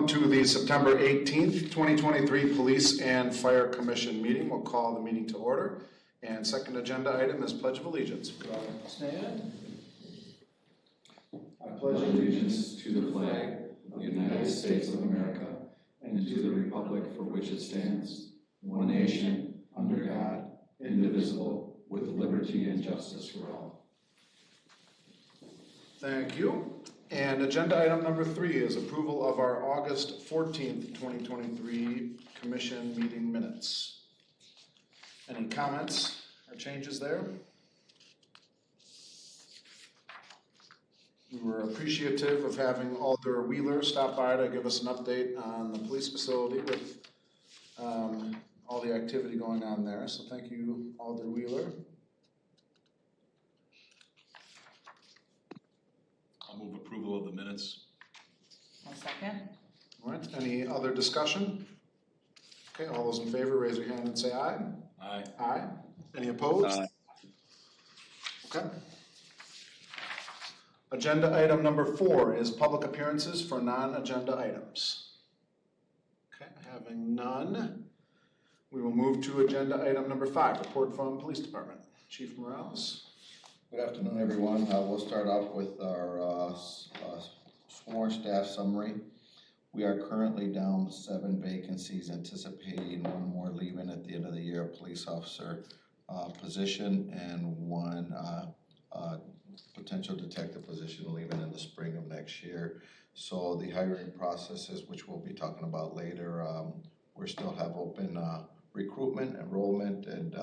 Welcome to the September 18th, 2023 Police and Fire Commission meeting. We'll call the meeting to order. And second agenda item is Pledge of Allegiance. Would all stand? I pledge allegiance to the flag of the United States of America and to the republic for which it stands, one nation, under God, indivisible, with liberty and justice for all. Thank you. And agenda item number 3 is approval of our August 14th, 2023 Commission meeting minutes. Any comments or changes there? We were appreciative of having Alder Wheeler stop by to give us an update on the police facility with all the activity going on there. So thank you, Alder Wheeler. I'll move approval of the minutes. I'll second. All right, any other discussion? Okay, all those in favor, raise your hand and say aye. Aye. Aye. Any opposed? Aye. Okay. Agenda item number 4 is public appearances for non-agenda items. Okay, having none, we will move to agenda item number 5, report from Police Department. Chief Morales. Good afternoon, everyone. We'll start off with our sworn staff summary. We are currently down 7 vacancies, anticipating 1 more leaving at the end of the year, a police officer position, and 1 potential detective position leaving in the spring of next year. So the hiring processes, which we'll be talking about later, we still have open recruitment, enrollment, and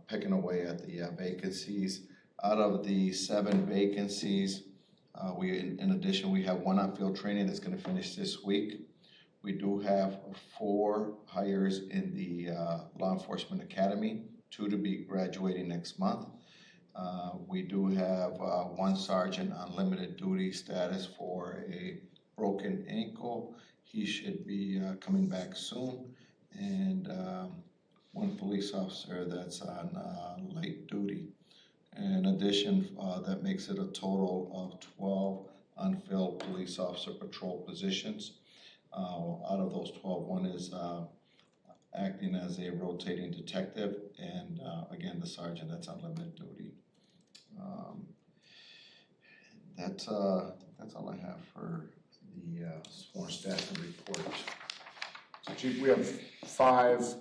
pecking away at the vacancies. Out of the 7 vacancies, in addition, we have 1 on-field training that's going to finish this week. We do have 4 hires in the Law Enforcement Academy, 2 to be graduating next month. We do have 1 sergeant on limited duty status for a broken ankle. He should be coming back soon. And 1 police officer that's on light duty. In addition, that makes it a total of 12 unfilled police officer patrol positions. Out of those 12, 1 is acting as a rotating detective, and again, the sergeant that's on limited duty. That's all I have for the sworn staff report. So Chief, we have 5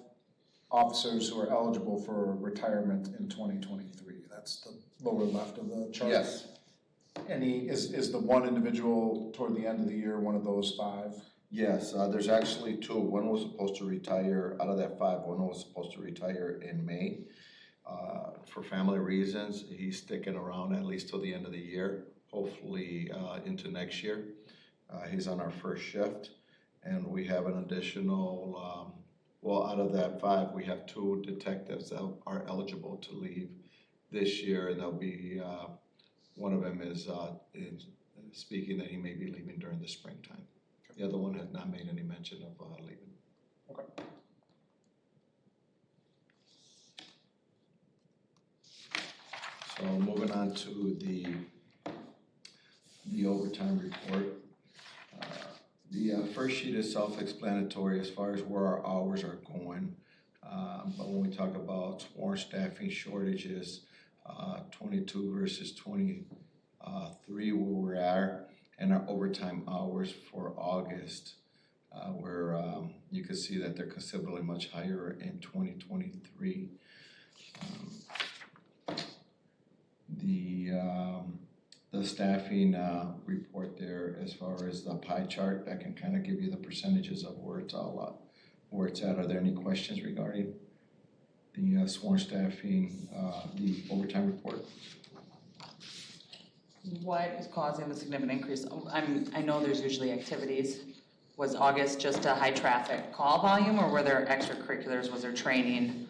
officers who are eligible for retirement in 2023. That's the lower left of the chart. Yes. Is the 1 individual toward the end of the year one of those 5? Yes, there's actually 2. 1 was supposed to retire, out of that 5, 1 was supposed to retire in May. For family reasons, he's sticking around at least till the end of the year, hopefully into next year. He's on our first shift, and we have an additional, out of that 5, we have 2 detectives that are eligible to leave this year, and they'll be, one of them is speaking that he may be leaving during the springtime. Okay. The other one has not made any mention of leaving. Okay. So moving on to the overtime report. The first sheet is self-explanatory as far as where our hours are going. But when we talk about sworn staffing shortages, 22 versus 23 where we are, and our overtime hours for August, where you can see that they're considerably much higher in 2023. The staffing report there, as far as the pie chart, that can kind of give you the percentages of where it's all where it's at. Are there any questions regarding the sworn staffing, the overtime report? What is causing the significant increase? I know there's usually activities. Was August just a high traffic call volume, or were there extracurriculars? Was there training?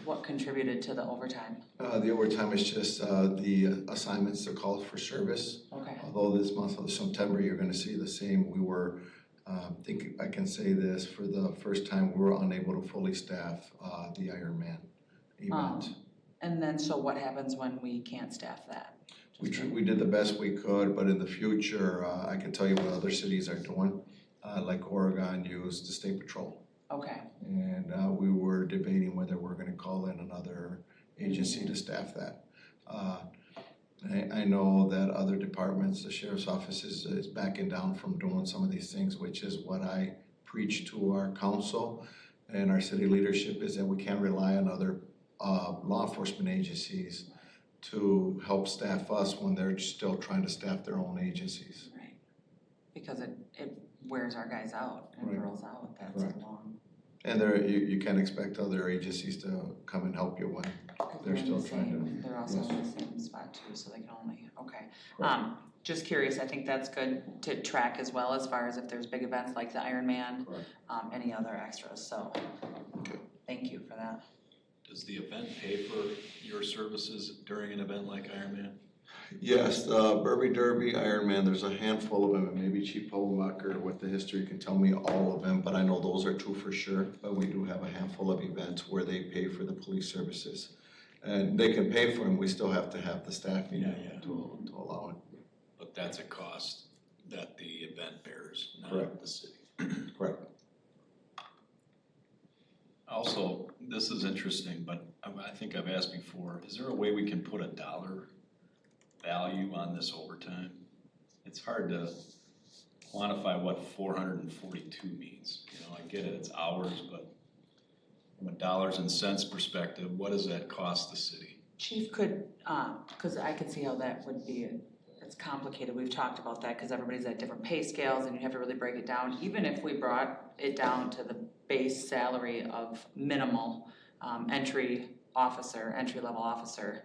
What contributed to the overtime? The overtime is just the assignments, the calls for service. Okay. Although this month of September, you're going to see the same. We were, I think I can say this, for the first time, we were unable to fully staff the Ironman event. And then, so what happens when we can't staff that? We did the best we could, but in the future, I can tell you what other cities are doing. like Oregon used the State Patrol. Okay, And we were debating whether we're gonna call in another agency to staff that. I know that other departments, the sheriff's office is backing down from doing some of these things, which is what I preach to our council and our city leadership, is that we can't rely on other law enforcement agencies to help staff us when they're still trying to staff their own agencies. right. Because it wears our guys out and Right. girls out, that's Correct. long. And you can't expect other agencies to come and help you when they're in still the trying same- They're also yes. in the same spot too, so they can only, okay. Correct. Just curious, I think that's good to track as well, as far as if there's big events like the Ironman, Correct. any other extras, so. Okay. Thank you for that. Does the event pay for your services during an event like Ironman? Yes, the Burby Derby, Ironman, there's a handful of them, and maybe Chief Hobelbacher with the history can tell me all of them, but I know those are two for sure. But we do have a handful of events where they pay for the police services. And they can pay for them, we still have to have the staffing Yeah. to allow it. But that's a cost that the event bears, not Correct. the city. Correct. Also, this is interesting, but I think I've asked before, is there a way we can put a dollar value on this overtime? It's hard to quantify what 442 means. You know, I get it, it's hours, but from a dollars and cents perspective, what does that cost the city? Chief could, cause I could see how that would be, it's complicated, we've talked about that, cause everybody's at different pay scales and you have to really break it down. Even if we brought it down to the base salary of minimal, entry level officer,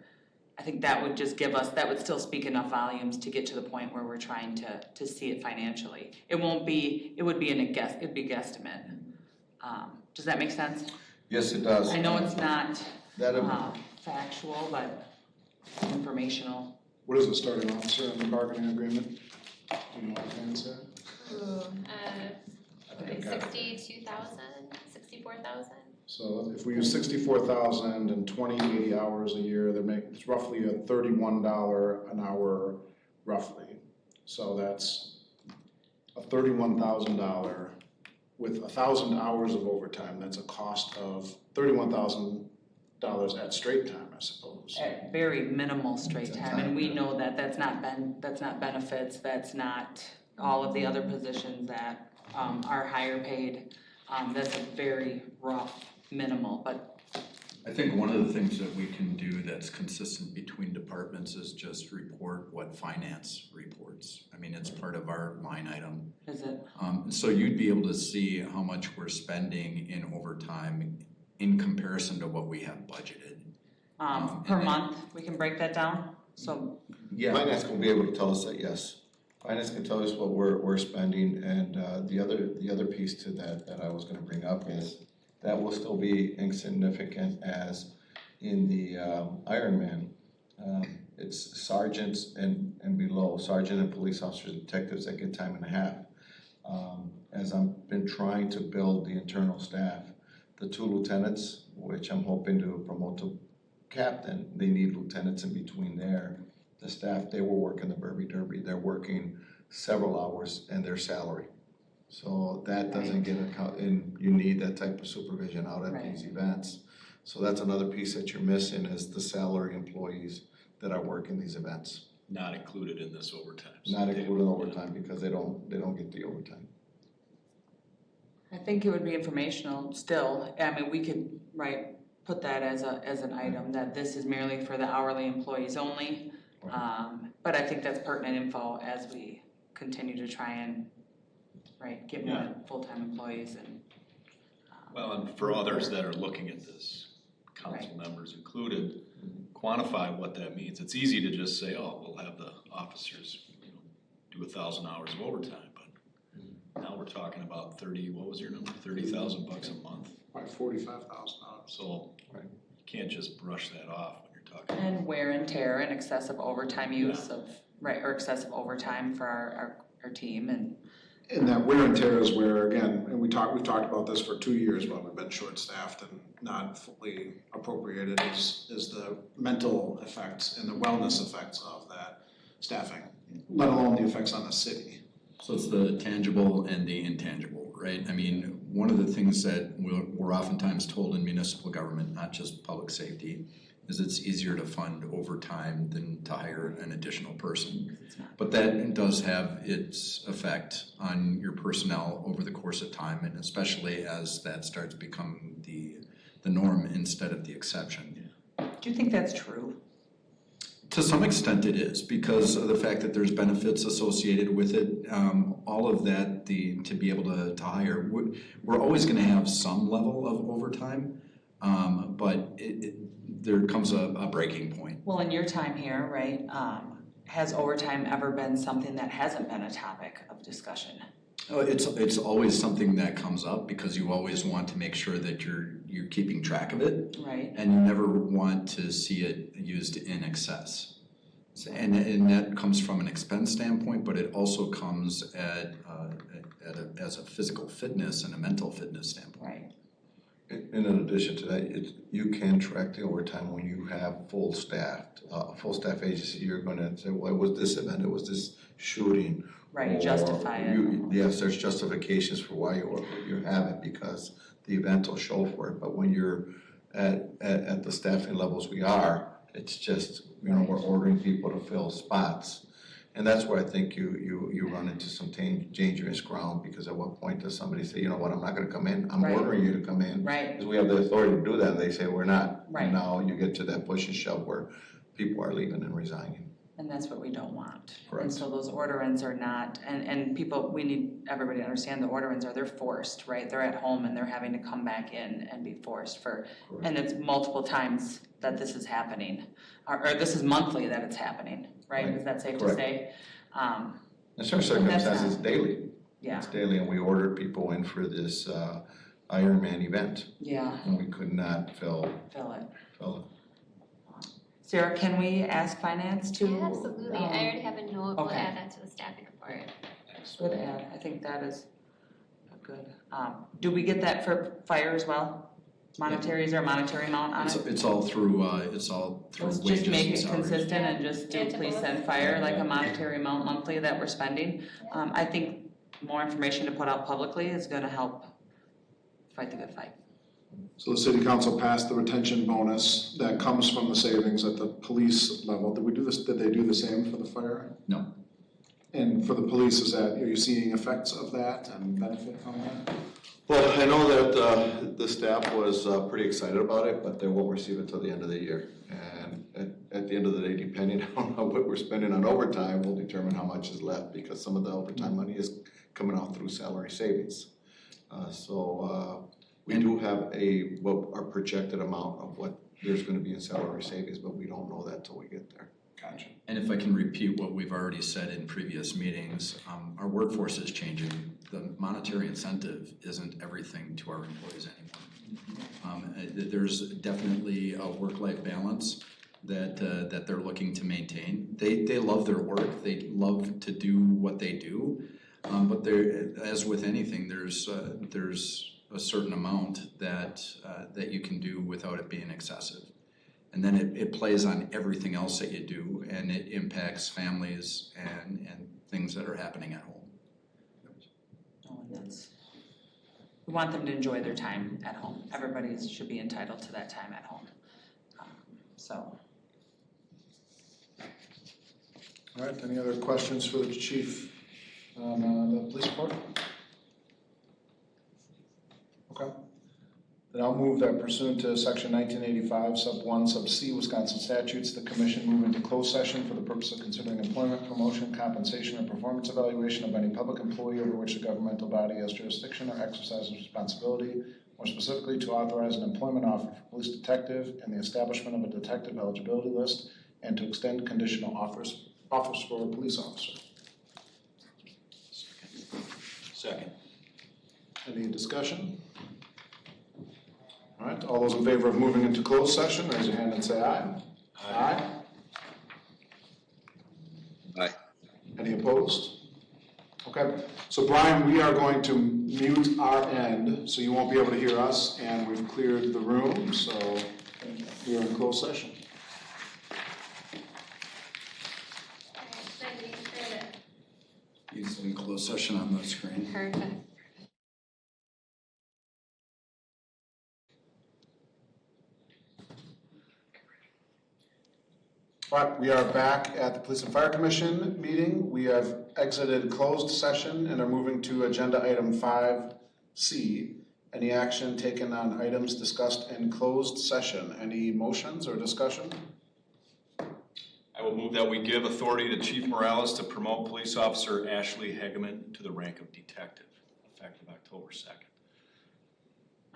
I think that would just give us, that would still speak enough volumes to get to the point where we're trying to see it financially. It would be it'd be guesstimate. Does that make sense? Yes, it does. I know it's not, That'll, factual, but informational. What is the starting officer in the bargaining agreement? Do you know what the answer? I got it. 62,000, 64,000. So if we use 64,000 and 80 hours a year, it's roughly a $31 an hour roughly. So that's a $31,000 with 1,000 hours of overtime. That's a cost of $31,000 at straight time, I suppose. At very minimal straight time, and we know that that's not benefits, that's not all of the other positions that are higher paid. That's a very rough minimal, but I think one of the things that we can do that's consistent between departments is just report what finance reports. I mean, it's part of our line item. is it, So you'd be able to see how much we're spending in overtime in comparison to what we have budgeted. per month, we can break that down, so, Finance will be able to tell us that, yes. Finance can tell us what we're spending, and the other piece to that I was gonna bring up is that will still be insignificant as in the Ironman. It's sergeants and below, sergeant and police officers, detectives that get time and a half. As I've been trying to build the internal staff, the 2 lieutenants, which I'm hoping to promote to captain, they need lieutenants in between there. The staff, they will work in the Burby Derby, they're working several hours in their salary. So that doesn't get and you need that type of supervision out at these events. So that's another piece that you're missing is the salary employees that are working these events. Not included in this overtime. Not including overtime because they don't get the overtime. I think it would be informational still. I mean, we could, put that as an item, that this is merely for the hourly employees only. But I think that's pertinent info as we continue to try and, get more full-time employees and. Well, and for others that are looking at this, council members included, quantify what that means. It's easy to just say, oh, we'll have the officers, do 1,000 hours of overtime, but now we're talking about 30, what was your number, 30,000 bucks a month? Probably $45,000. So you can't just brush that off when you're talking. And wear and tear and excessive overtime use of, or excessive overtime for our team and. And that wear and tear is where, again, and we've talked about this for 2 years, but we've been short-staffed and not fully appropriated is the mental effects and the wellness effects of that staffing, let alone the effects on the city. So it's the tangible and the intangible, right? I mean, one of the things that we're oftentimes told in municipal government, not just public safety, is it's easier to fund overtime than to hire an additional person. But that does have its effect on your personnel over the course of time, and especially as that starts becoming the norm instead of the exception. Do you think that's true? To some extent it is, because of the fact that there's benefits associated with it. All of that, to be able to hire, we're always gonna have some level of overtime, but there comes a breaking point. Well, in your time here, right, has overtime ever been something that hasn't been a topic of discussion? It's always something that comes up because you always want to make sure that you're keeping track of it. Right. And you never want to see it used in excess. And that comes from an expense standpoint, but it also comes as a physical fitness and a mental fitness standpoint. Right. And in addition to that, you can track the overtime when you have full staff agency. You're gonna say, well, it was this event, it was this shooting. Right, or justify it. Yes, there's justifications for why you have it, because the event will show for it. But when you're at the staffing levels we are, it's just, we're ordering people to fill spots. And that's where I think you run into some dangerous ground, because at what point does somebody say, you know what, I'm not gonna come in, I'm Right. ordering you to come in. Right. Because we have the authority to do that, and they say we're not. Right. And now you get to that push and shove where people are leaving and resigning. And that's what we don't want. Correct. And so those order-ins are not, and people, we need everybody to understand the order-ins they're forced, right? They're at home and they're having to come back in and be forced and it's multiple times that this is happening. Or this is monthly that it's happening, right? Right. Is that safe to Correct. say? In certain And that's circumstances, not- daily. Yeah, It's daily, and we ordered people in for this Ironman event, yeah, and we could not fill fill it. it. Sarah, can we ask finance to? Yeah, absolutely. I already have a note. We'll okay. add that to the staffing report. Good add, I think that is a good. Do we get that for fire as well? Monetary, is there a monetary amount on it? It's all through Let's wages just make and it salaries. consistent and just do Yeah, police and fire, like a monetary amount monthly that we're spending. I think more information to put out publicly is gonna help fight the good fight. So the city council passed the retention bonus that comes from the savings at the police level. Did they do the same for the fire? No. And for the police, are you seeing effects of that and benefit from that? Well, I know that the staff was pretty excited about it, but they won't receive it until the end of the year. And at the end of the day, depending on what we're spending on overtime, will determine how much is left, because some of the overtime money is coming out through salary savings. We do have our projected amount of what there's gonna be in salary savings, but we don't know that till we get there. Gotcha. And if I can repeat what we've already said in previous meetings, our workforce is changing. The monetary incentive isn't everything to our employees anymore. There's definitely a work-life balance that they're looking to maintain. They love their work, they love to do what they do, but there, as with anything, there's a certain amount that you can do without it being excessive. And then it plays on everything else that you do, and it impacts families and things that are happening at home. Oh, and we want them to enjoy their time at home. Everybody should be entitled to that time at home. All right, any other questions for the chief on the police report? Okay. Then I'll move that pursuant to section 1985, sub 1, sub C, Wisconsin statutes, the commission move into closed session for the purpose of considering employment, promotion, compensation, or performance evaluation of any public employee over which the governmental body has jurisdiction or exercises responsibility, more specifically to authorize an employment offer for police detective and the establishment of a detective eligibility list, and to extend conditional offers for a police officer. Second. Any discussion? All right, all those in favor of moving into closed session, raise your hand and say aye. Aye. Aye. Any opposed? Okay, so Brian, we are going to mute our end, so you won't be able to hear us, and we've cleared the room, so we are in closed session. He's in closed session on the screen. Perfect. All right, we are back at the Police and Fire Commission meeting. We have exited closed session and are moving to agenda item 5C. Any action taken on items discussed in closed session? Any motions or discussion? I will move that we give authority to Chief Morales to promote Police Officer Ashley Hegeman to the rank of detective, effective October 2nd.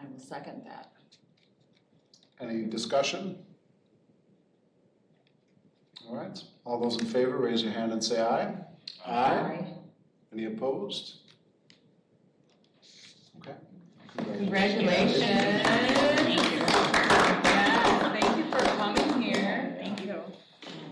I will second that. Any discussion? All right, all those in favor, raise your hand and say aye. Any opposed? Okay. Congratulations. Thank you. Yes, thank you for coming here. Thank you.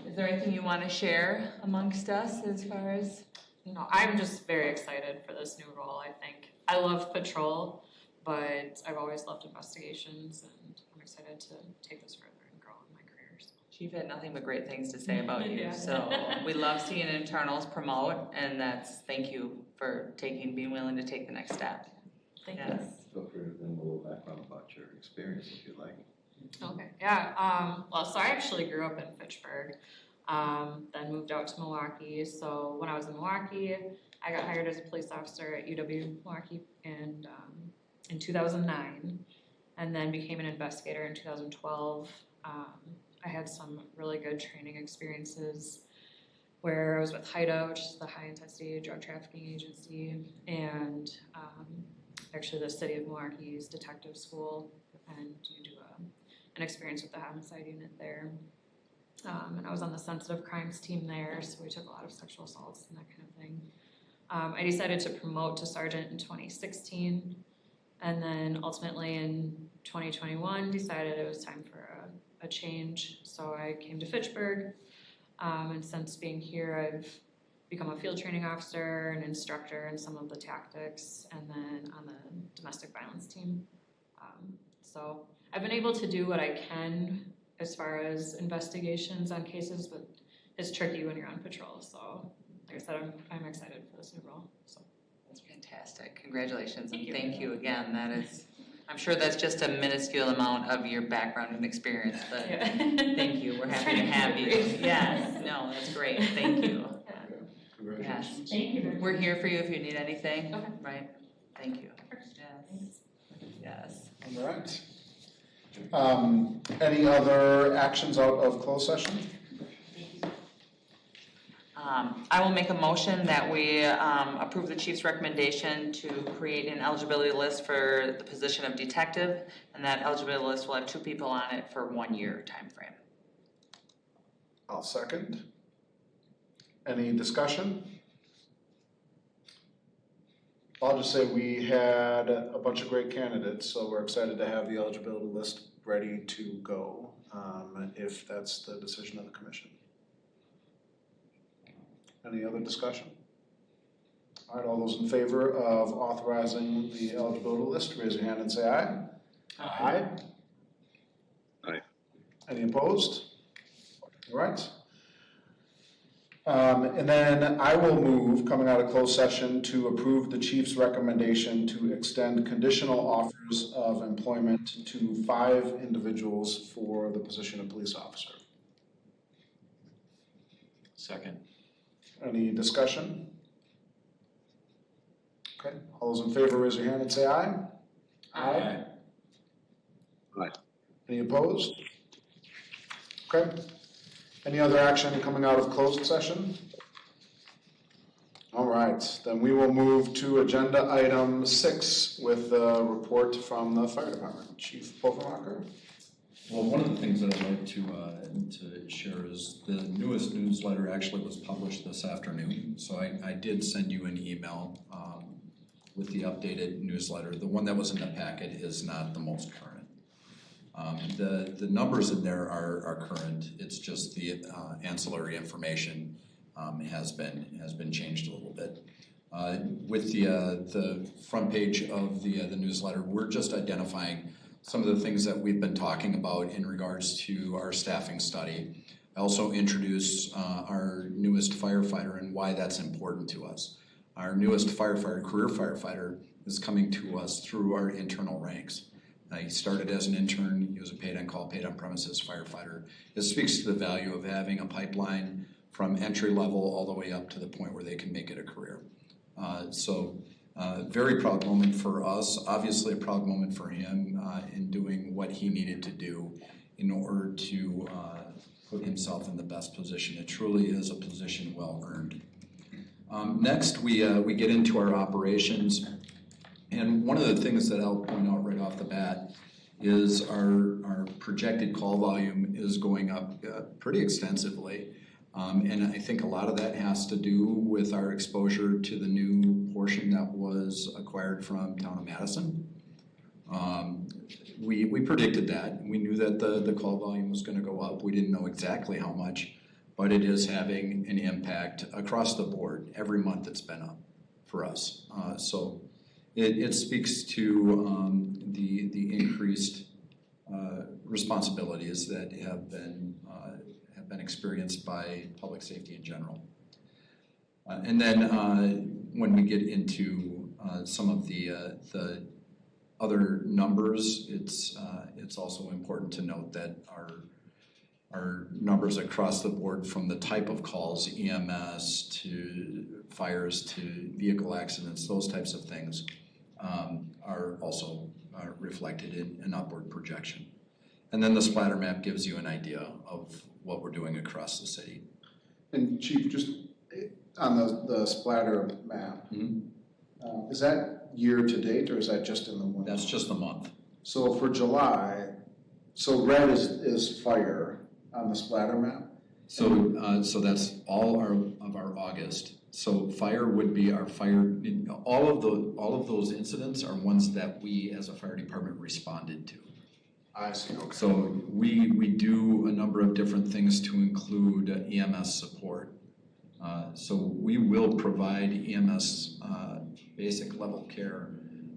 Is there anything you want to share amongst us as far as? No, I'm just very excited for this new role. I think I love patrol, but I've always loved investigations, and I'm excited to take this further and grow in my career. So. Chief had nothing but great things to say about you, Yeah. so we love seeing internals promote, and thank you for being willing to take the next step. Thank Yes. Feel free to give a little background about your experience if you'd like. you. Okay. Yeah. Well, so I actually grew up in Fitchburg, then moved out to Milwaukee. So when I was in Milwaukee, I got hired as a police officer at UW Milwaukee in 2009, and then became an investigator in 2012. I had some really good training experiences where I was with HIDA, which is the High Intensity Drug Trafficking Agency, and actually the City of Milwaukee's Detective School, and you do an experience with the homicide unit there. And I was on the sensitive crimes team there, so we took a lot of sexual assaults and that kind of thing. I decided to promote to sergeant in 2016, and then ultimately in 2021 decided it was time for a change. So I came to Fitchburg, and since being here, I've become a field training officer, an instructor in some of the tactics, and then on the domestic violence team. So I've been able to do what I can as far as investigations on cases, but it's tricky when you're on patrol. So like I said, I'm excited for this new role. So That's fantastic. Congratulations, and Thank you. thank you again. I'm sure that's just a minuscule amount of your background and experience, but yeah. thank you. We're happy to have you. Yes, no, that's great. Thank you. Yes. Congratulations. Thank you. We're here for you if you need anything, Okay. right? Thank you. Yes. Yes. All right. Any other actions out of closed session? I will make a motion that we approve the chief's recommendation to create an eligibility list for the position of detective, and that eligibility list will have 2 people on it for 1 year time frame. I'll second. Any discussion? I'll just say we had a bunch of great candidates, so we're excited to have the eligibility list ready to go, if that's the decision of the commission. Any other discussion? All right, all those in favor of authorizing the eligibility list, raise your hand and say aye. Aye. Aye. Any opposed? All right. And then I will move, coming out of closed session, to approve the chief's recommendation to extend conditional offers of employment to 5 individuals for the position of police officer. Second. Any discussion? Okay, all those in favor, raise your hand and say aye. Aye. Aye. Any opposed? Okay. Any other action coming out of closed session? All right, then we will move to agenda item 6 with the report from the fire department. Chief Poffermacher. Well, one of the things that I'd like to share is the newest newsletter actually was published this afternoon. So I did send you an email with the updated newsletter. The one that was in the packet is not the most current. The numbers in there are current. It's just the ancillary information has been changed a little bit. With the front page of the newsletter, we're just identifying some of the things that we've been talking about in regards to our staffing study. I also introduce our newest firefighter and why that's important to us. Our newest firefighter, career firefighter, is coming to us through our internal ranks. He started as an intern, he was a paid on call, paid on premises firefighter. It speaks to the value of having a pipeline from entry level all the way up to the point where they can make it a career. Very proud moment for us, obviously a proud moment for him in doing what he needed to do in order to put himself in the best position. It truly is a position well earned. Next, we get into our operations. And one of the things that I'll point out right off the bat is our projected call volume is going up pretty extensively. And I think a lot of that has to do with our exposure to the new portion that was acquired from Town of Madison. We predicted that. We knew that the call volume was going to go up. We didn't know exactly how much, but it is having an impact across the board. Every month it's been up for us. So it speaks to the increased responsibilities that have been experienced by public safety in general. And then when we get into some of the other numbers, it's also important to note that our numbers across the board, from the type of calls, EMS to fires to vehicle accidents, those types of things, are also reflected in an upward projection. And then the splatter map gives you an idea of what we're doing across the city. And Chief, just on the splatter map, is that year to date or is that just in the month? That's just a month. So for July, so red is fire on the splatter map? So that's all of our August. So fire would be our fire. All of those incidents are ones that we as a fire department responded to. I see. Okay. So we do a number of different things to include EMS support. So we will provide EMS basic level care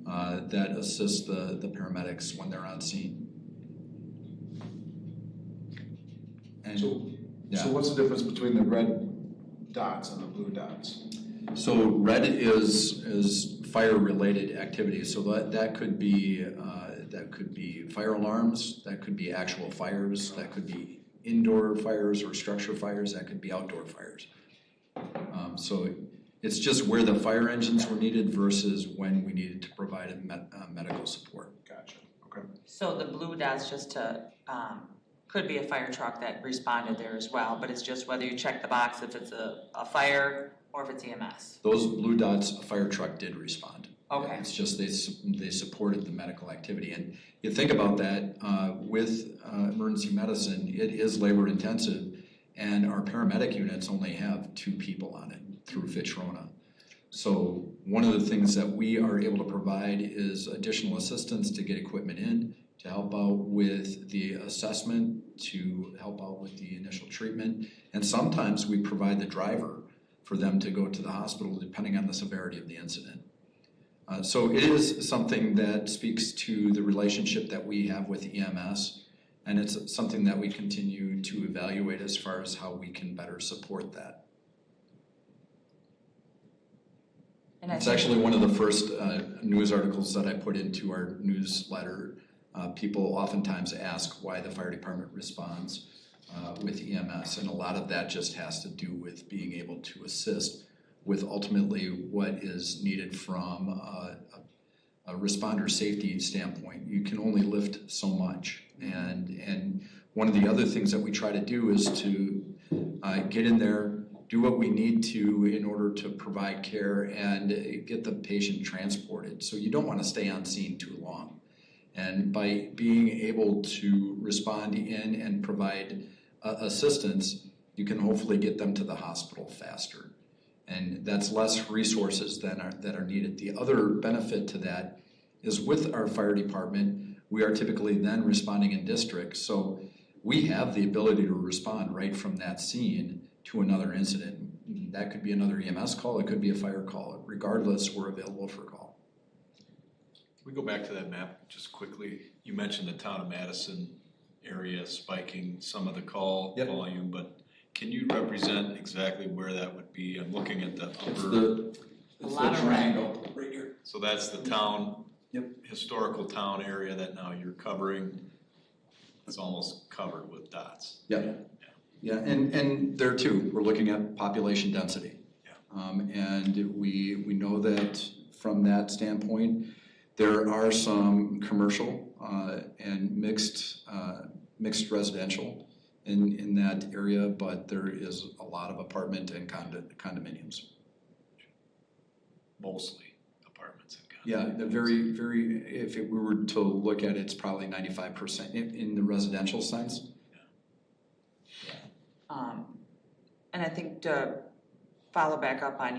that assists the paramedics when they're on scene. And So what's the difference between the red dots and the blue dots? So red is fire-related activities. So that could be fire alarms, that could be actual fires, that could be indoor fires or structure fires, that could be outdoor fires. So it's just where the fire engines were needed versus when we needed to provide medical support. Gotcha. Okay. So the blue dots just to, could be a fire truck that responded there as well, but it's just whether you check the box if it's a fire or if it's EMS. Those blue dots, a fire truck did respond. Okay. It's just they supported the medical activity. And you think about that, with emergency medicine, it is labor intensive, and our paramedic units only have 2 people on it through Fitchburg. So one of the things that we are able to provide is additional assistance to get equipment in, to help out with the assessment, to help out with the initial treatment, and sometimes we provide the driver for them to go to the hospital depending on the severity of the incident. So it is something that speaks to the relationship that we have with EMS, and it's something that we continue to evaluate as far as how we can better support that. And It's actually one of the first news articles that I put into our newsletter. People oftentimes ask why the fire department responds with EMS, and a lot of that just has to do with being able to assist with ultimately what is needed from a responder safety standpoint. You can only lift so much, and one of the other things that we try to do is to get in there, do what we need to in order to provide care and get the patient transported. So you don't want to stay on scene too long. And by being able to respond in and provide assistance, you can hopefully get them to the hospital faster. And that's less resources that are needed. The other benefit to that is with our fire department, we are typically then responding in district. So we have the ability to respond right from that scene to another incident. That could be another EMS call, it could be a fire call. Regardless, we're available for call. We go back to that map just quickly. You mentioned the Town of Madison area spiking some of the call volume, but can you represent exactly where that would be? I'm looking at the upper. A It's lot the of red. triangle right here. So that's the town. Yep. Historical town area that now you're covering, it's almost covered with dots. Yeah, and there too, we're looking at population density. Yeah. And we know that from that standpoint, there are some commercial and mixed residential in that area, but there is a lot of apartment and condominiums. Mostly apartments and condos. Yeah, the very, if we were to look at it, it's probably 95% in the residential sense. And I think to follow back up on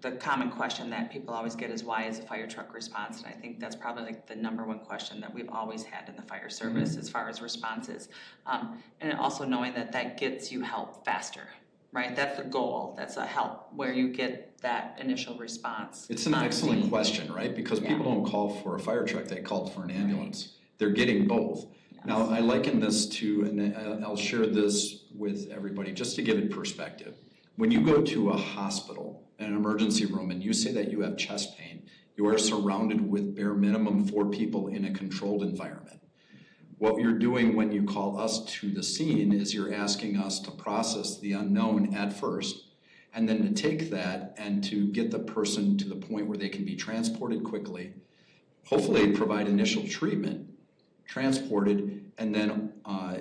the common question that people always get is why is a fire truck response? And I think that's probably like the number one question that we've always had in the fire service as far as responses. And also knowing that gets you help faster, right? That's the goal. That's a help where you get that initial response. It's an excellent scene. question, right? Because Yeah. people don't call for a fire truck, they call for an ambulance. They're getting both. Now, I liken this to, and I'll share this with everybody, just to give it perspective. When you go to a hospital, an emergency room, and you say that you have chest pain, you are surrounded with bare minimum 4 people in a controlled environment. What you're doing when you call us to the scene is you're asking us to process the unknown at first, and then to take that and to get the person to the point where they can be transported quickly, hopefully provide initial treatment, transported, and then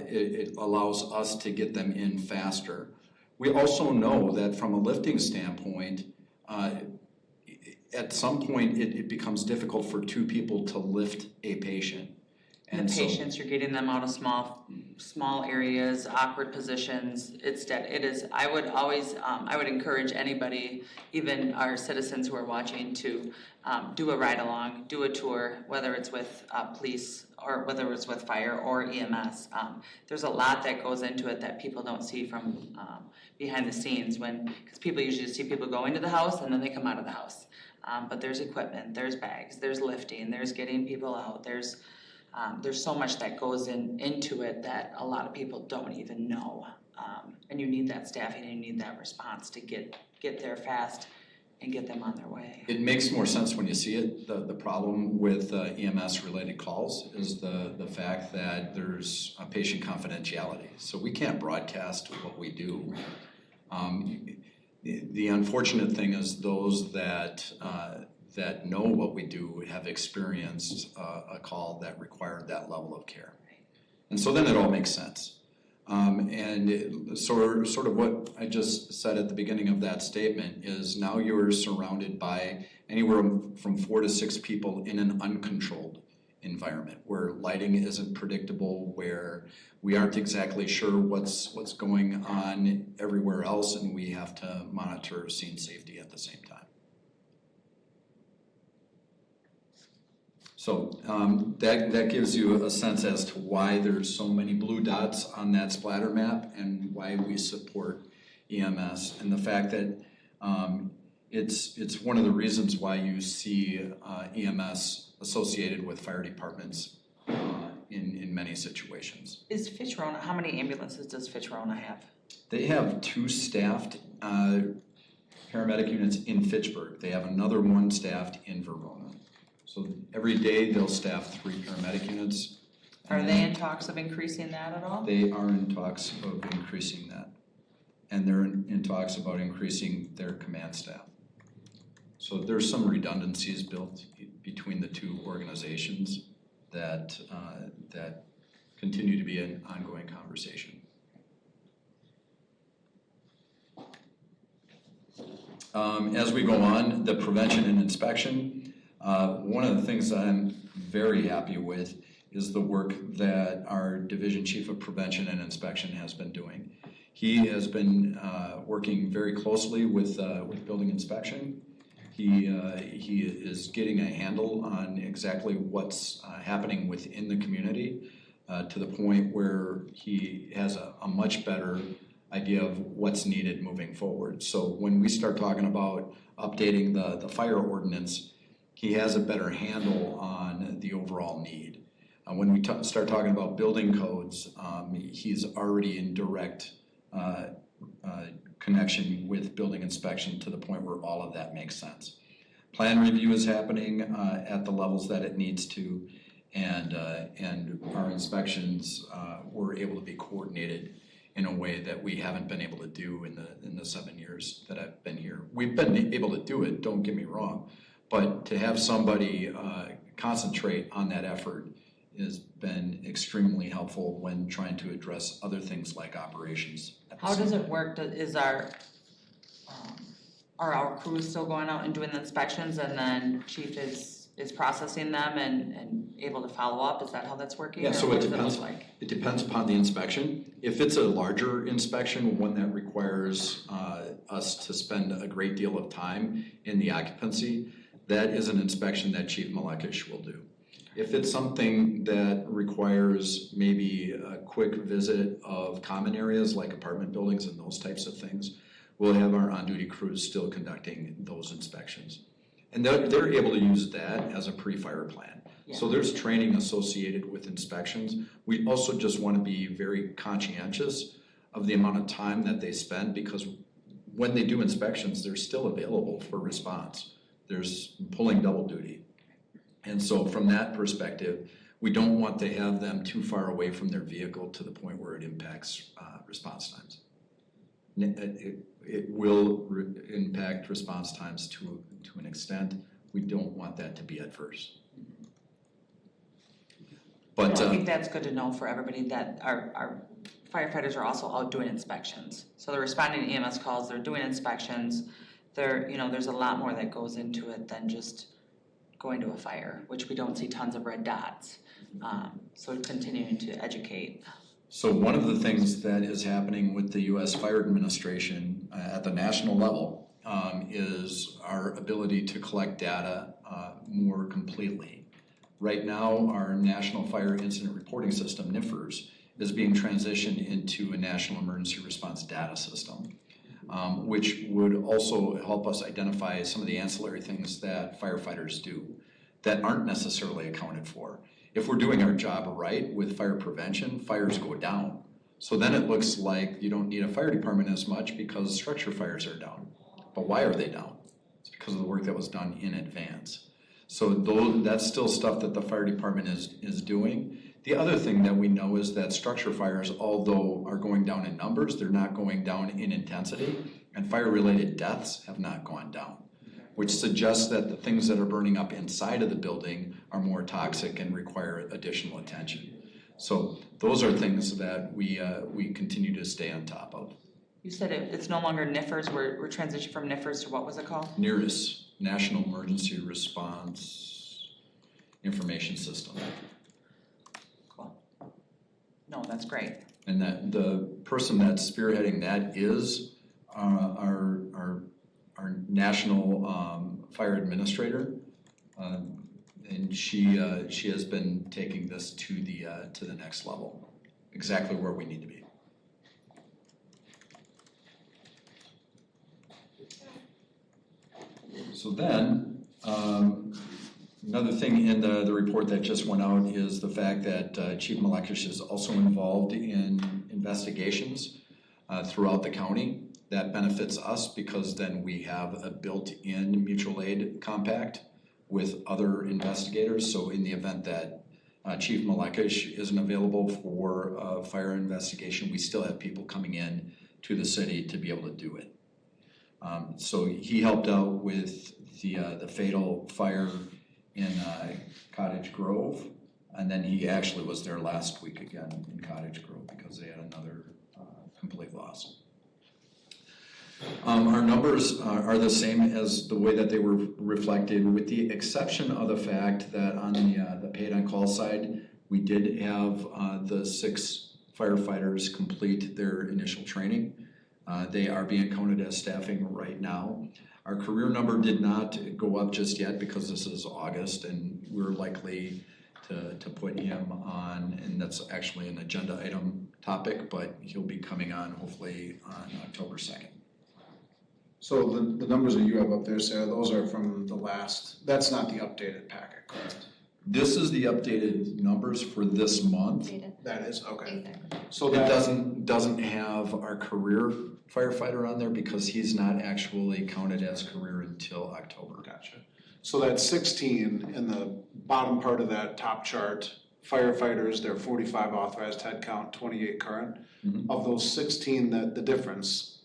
it allows us to get them in faster. We also know that from a lifting standpoint, at some point it becomes difficult for 2 people to lift a patient. And the patients, you're getting them out of small areas, awkward positions. I would encourage anybody, even our citizens who are watching, to do a ride along, do a tour, whether it's with police or whether it's with fire or EMS. There's a lot that goes into it that people don't see from behind the scenes because people usually see people go into the house and then they come out of the house. But there's equipment, there's bags, there's lifting, there's getting people out, there's so much that goes into it that a lot of people don't even know. And you need that staffing and you need that response to get there fast and get them on their way. It makes more sense when you see it. The problem with EMS-related calls is the fact that there's a patient confidentiality. So we can't broadcast what we do. The unfortunate thing is those that know what we do have experienced a call that required that level of care. And so then it all makes sense. Sort of what I just said at the beginning of that statement is now you're surrounded by anywhere from 4 to 6 people in an uncontrolled environment where lighting isn't predictable, where we aren't exactly sure what's going on everywhere else, and we have to monitor scene safety at the same time. So that gives you a sense as to why there's so many blue dots on that splatter map and why we support EMS, and the fact that it's one of the reasons why you see EMS associated with fire departments in many situations. Is Fitchburg, how many ambulances does Fitchburg have? They have 2 staffed paramedic units in Fitchburg. They have another 1 staffed in Verona. So every day they'll staff 3 paramedic units. Are they in talks of increasing that at all? They are in talks of increasing that. And they're in talks about increasing their command staff. So there's some redundancies built between the 2 organizations that continue to be an ongoing conversation. As we go on, the prevention and inspection, one of the things that I'm very happy with is the work that our Division Chief of Prevention and Inspection has been doing. He has been working very closely with building inspection. He is getting a handle on exactly what's happening within the community to the point where he has a much better idea of what's needed moving forward. So when we start talking about updating the fire ordinance, he has a better handle on the overall need. When we start talking about building codes, he's already in direct connection with building inspection to the point where all of that makes sense. Plan review is happening at the levels that it needs to, and our inspections were able to be coordinated in a way that we haven't been able to do in the 7 years that I've been here. We've been able to do it, don't get me wrong, but to have somebody concentrate on that effort has been extremely helpful when trying to address other things like operations. How does it work? Are our crews still going out and doing the inspections and then chief is processing them and able to follow up? Is that how that's working? Yeah, or so what it does depends. look like? It depends upon the inspection. If it's a larger inspection, one that requires us to spend a great deal of time in the occupancy, that is an inspection that Chief Malekish will do. If it's something that requires maybe a quick visit of common areas like apartment buildings and those types of things, we'll have our on-duty crews still conducting those inspections. And they're able to use that as a pre-fire plan. Yeah. So there's training associated with inspections. We also just want to be very conscientious of the amount of time that they spend, because when they do inspections, they're still available for response. There's pulling double duty. And so from that perspective, we don't want to have them too far away from their vehicle to the point where it impacts response times. It will impact response times to an extent. We don't want that to be adverse. But I think that's good to know for everybody that our firefighters are also out doing inspections. So they're responding to EMS calls, they're doing inspections. There's a lot more that goes into it than just going to a fire, which we don't see tons of red dots. So continuing to educate. So one of the things that is happening with the U.S. Fire Administration at the national level is our ability to collect data more completely. Right now, our National Fire Incident Reporting System, NFIRS, is being transitioned into a National Emergency Response Data System, which would also help us identify some of the ancillary things that firefighters do that aren't necessarily accounted for. If we're doing our job right with fire prevention, fires go down. So then it looks like you don't need a fire department as much because structure fires are down. But why are they down? It's because of the work that was done in advance. So that's still stuff that the fire department is doing. The other thing that we know is that structure fires, although are going down in numbers, they're not going down in intensity, and fire-related deaths have not gone down, which suggests that the things that are burning up inside of the building are more toxic and require additional attention. So those are things that we continue to stay on top of. You said it's no longer NFIRS, we're transitioning from NFIRS to what was it called? NERIS, National Emergency Response Information System. Cool. No, that's great. And that the person that's spearheading that is our national fire administrator, and she has been taking this to the next level, exactly where we need to be. So then, another thing in the report that just went out is the fact that Chief Malekish is also involved in investigations throughout the county. That benefits us because then we have a built-in mutual aid compact with other investigators. So in the event that Chief Malekish isn't available for a fire investigation, we still have people coming in to the city to be able to do it. So he helped out with the fatal fire in Cottage Grove, and then he actually was there last week again in Cottage Grove because they had another complete loss. Our numbers are the same as the way that they were reflected, with the exception of the fact that on the paid on call side, we did have the 6 firefighters complete their initial training. They are being counted as staffing right now. Our career number did not go up just yet because this is August, and we're likely to put him on, and that's actually an agenda item topic, but he'll be coming on hopefully on October 2nd. So the numbers that you have up there, Sarah, those are from the last, that's not the updated packet, correct? This is the updated numbers for this month. Data. That is, okay. Exactly. So It that, doesn't have our career firefighter on there because he's not actually counted as career until October. gotcha. So that 16 in the bottom part of that top chart, firefighters, they're 45 authorized head count, 28 current. Mhm. Of those 16, the difference,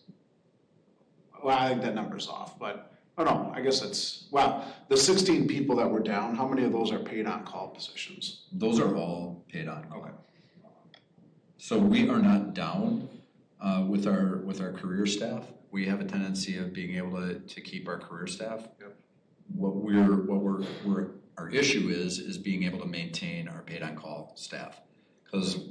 well, I think that number's off, but, oh no, I guess it's, well, the 16 people that were down, how many of those are paid on call positions? Those are all paid on call. Okay. So we are not down with our career staff. We have a tendency of being able to keep our career staff. Yep. Our issue is being able to maintain our paid on call staff. Because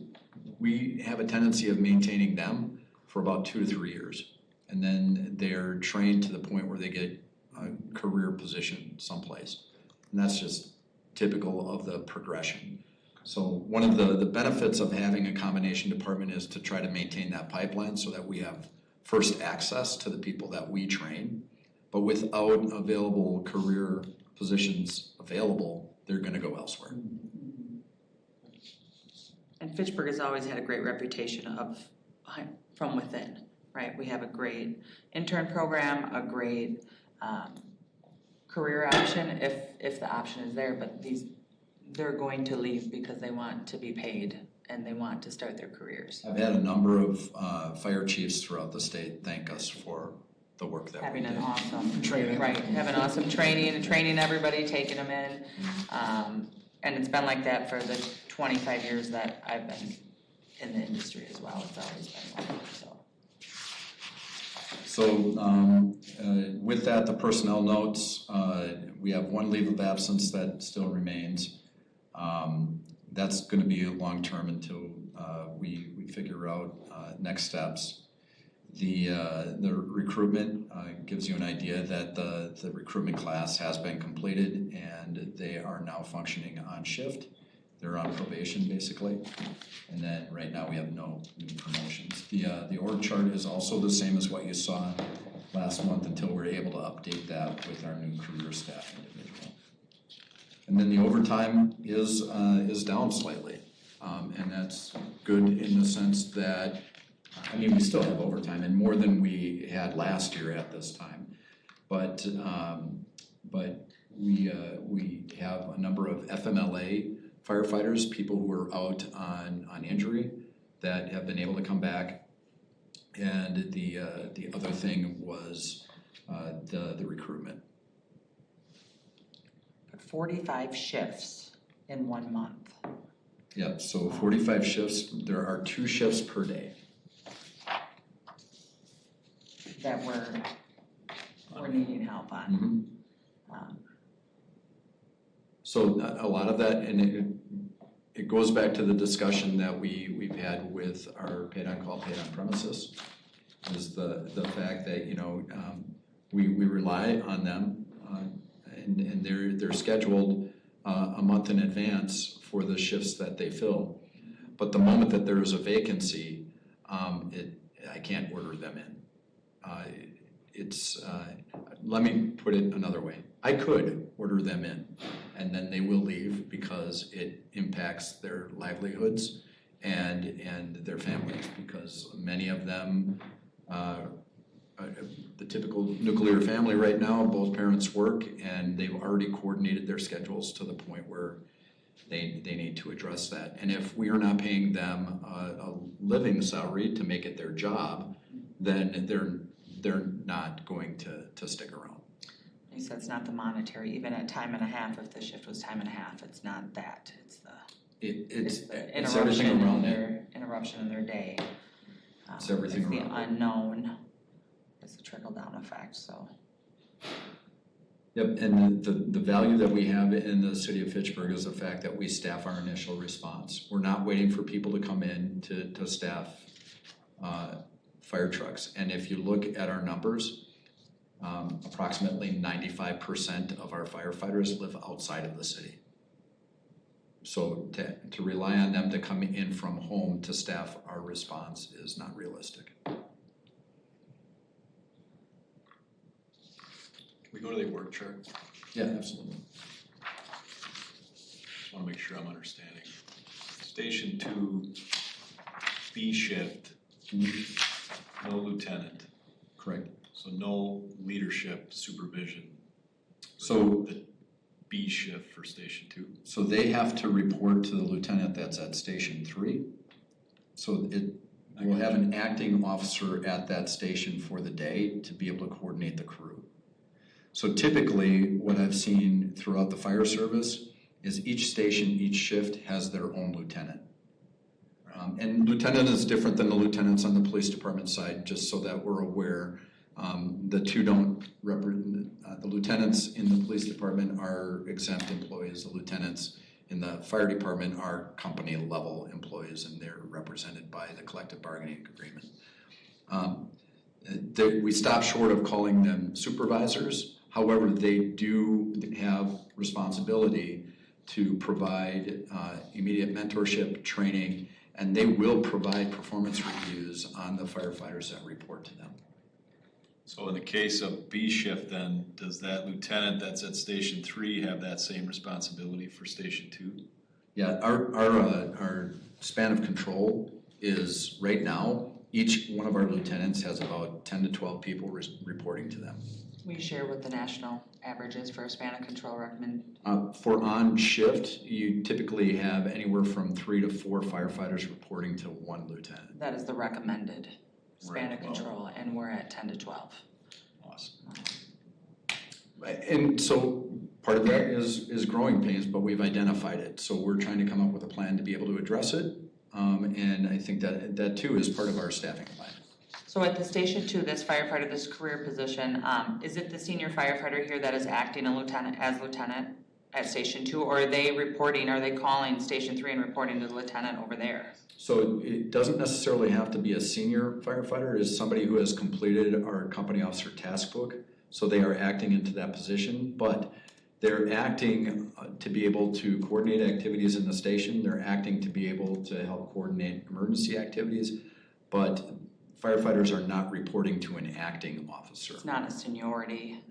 we have a tendency of maintaining them for about 2 to 3 years. And then they're trained to the point where they get a career position someplace. And that's just typical of the progression. So one of the benefits of having a combination department is to try to maintain that pipeline so that we have first access to the people that we train. But without available career positions available, they're gonna go elsewhere. And Fitchburg has always had a great reputation of from within, right? We have a great intern program, a great career option if the option is there, but they're going to leave because they want to be paid and they want to start their careers. I've had a number of fire chiefs throughout the state thank us for the work that we Having did. an awesome Training. right, having awesome training and training everybody, taking them in. And it's been like that for the 25 years that I've been in the industry as well. It's always been like that, so. So with that, the personnel notes, we have 1 leave of absence that still remains. That's gonna be long-term until we figure out next steps. The recruitment gives you an idea that the recruitment class has been completed and they are now functioning on shift. They're on probation basically. And then right now we have no new promotions. The org chart is also the same as what you saw last month until we're able to update that with our new career staff individual. And then the overtime is down slightly. And that's good in the sense that, I mean, we still have overtime and more than we had last year at this time. But we have a number of FMLA firefighters, people who are out on injury that have been able to come back. And the other thing was the recruitment. 45 shifts in 1 month. Yep, so 45 shifts, there are 2 shifts per day. That we're needing help on. Mm-hmm. So a lot of that, and it goes back to the discussion that we've had with our paid on call, paid on premises, is the fact that, you know, we rely on them and they're scheduled a month in advance for the shifts that they fill. But the moment that there is a vacancy, I can't order them in. Let me put it another way. I could order them in and then they will leave because it impacts their livelihoods and their families, because many of them, the typical nuclear family right now, both parents work and they've already coordinated their schedules to the point where they need to address that. And if we are not paying them a living salary to make it their job, then they're not going to stick around. He said it's not the monetary, even at time and a half, if the shift was time and a half, it's not that, it's the It's interruption everything in around it. their, interruption in their day. It's everything It's around the it. unknown, it's the trickle down effect, so. Yep, and the value that we have in the city of Fitchburg is the fact that we staff our initial response. We're not waiting for people to come in to staff fire trucks. And if you look at our numbers, approximately 95% of our firefighters live outside of the city. So to rely on them to come in from home to staff our response is not realistic. Can we go to the work chart? Yeah, absolutely. Just wanna make sure I'm understanding. Station 2, B shift, no lieutenant, Correct. so no leadership supervision. So B shift for Station 2? So they have to report to the lieutenant that's at Station 3. So we'll have an acting officer at that station for the day to be able to coordinate the crew. So typically, what I've seen throughout the fire service is each station, each shift has their own lieutenant. And lieutenant is different than the lieutenants on the police department side, just so that we're aware. The two don't represent, the lieutenants in the police department are exempt employees. The lieutenants in the fire department are company level employees, and they're represented by the collective bargaining agreement. We stop short of calling them supervisors. However, they do have responsibility to provide immediate mentorship, training, and they will provide performance reviews on the firefighters that report to them. So in the case of B shift then, does that lieutenant that's at Station 3 have that same responsibility for Station 2? Yeah, our span of control is right now, each one of our lieutenants has about 10 to 12 people reporting to them. We share what the national average is for a span of control recommend. For on shift, you typically have anywhere from 3 to 4 firefighters reporting to one lieutenant. That is the recommended span Right, of control, and we're at 10 to 12. Awesome. And so part of that is growing pains, but we've identified it. So we're trying to come up with a plan to be able to address it. And I think that too is part of our staffing plan. So at the Station 2, this firefighter, this career position, is it the senior firefighter here that is acting as lieutenant at Station 2, or are they calling Station 3 and reporting to the lieutenant over there? So it doesn't necessarily have to be a senior firefighter. It is somebody who has completed our company officer task book. So they are acting into that position, but they're acting to be able to coordinate activities in the station. They're acting to be able to help coordinate emergency activities, but firefighters are not reporting to an acting officer. It's not a seniority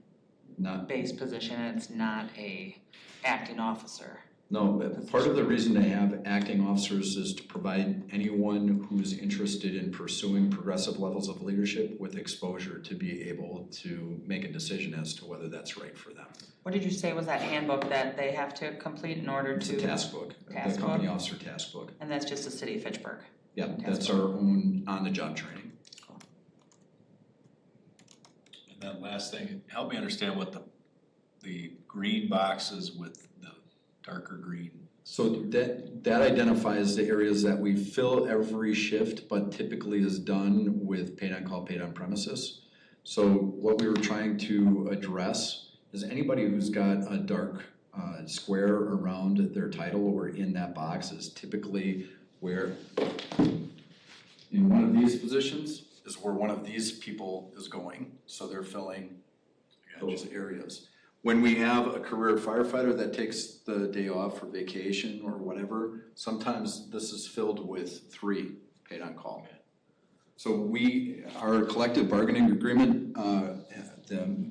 Not, based position, and it's not a acting officer. no, but part of the reason to have acting officers is to provide anyone who's interested in pursuing progressive levels of leadership with exposure to be able to make a decision as to whether that's right for them. What did you say was that handbook that they have to complete in order It's to? a task book, Task the company book? officer task book. And that's just the city of Fitchburg. Yeah, Task that's book. our own on-the-job training. And that last thing, help me understand what the green boxes with the darker green. So that identifies the areas that we fill every shift, but typically is done with paid on call, paid on premises. So what we were trying to address is anybody who's got a dark square around their title or in that box is typically where in one of these positions is where one of these people is going. So they're filling those areas. When we have a career firefighter that takes the day off for vacation or whatever, sometimes this is filled with 3 paid on call. So our collective bargaining agreement, the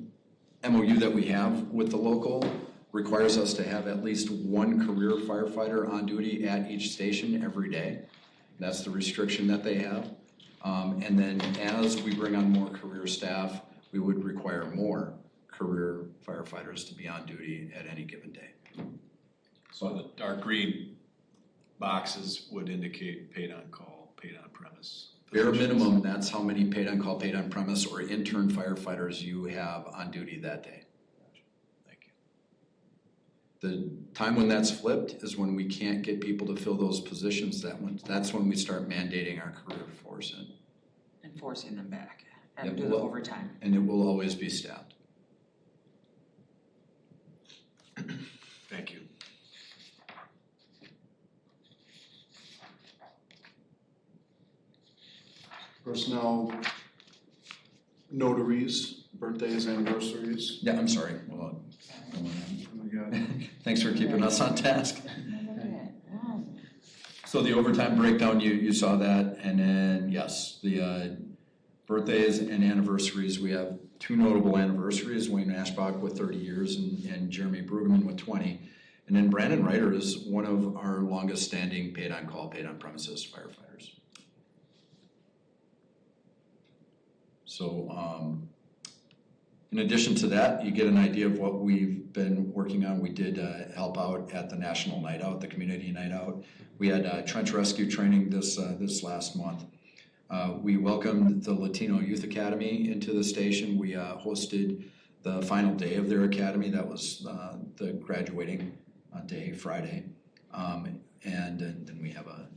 MOU that we have with the local requires us to have at least 1 career firefighter on duty at each station every day. That's the restriction that they have. And then as we bring on more career staff, we would require more career firefighters to be on duty at any given day. So the dark green boxes would indicate paid on call, paid on premise. Bare minimum, that's how many paid on call, paid on premise or intern firefighters you have on duty that day. Thank you. The time when that's flipped is when we can't get people to fill those positions. That's when we start mandating our career force in. And forcing them back and Yep, do the overtime. And it will always be staffed. Thank you. Personnel, notaries, birthdays, anniversaries. Yeah, I'm sorry. Well, We got thanks for keeping us on task. So the overtime breakdown, you saw that, and then, yes, the birthdays and anniversaries, we have 2 notable anniversaries, Wayne Ashbach with 30 years and Jeremy Brueggemann with 20. And then Brandon Ryder is one of our longest standing paid on call, paid on premises firefighters. So In addition to that, you get an idea of what we've been working on. We did help out at the National Night Out, the Community Night Out. We had trench rescue training this last month. We welcomed the Latino Youth Academy into the station. We hosted the final day of their academy. That was the graduating day, Friday. And then we have a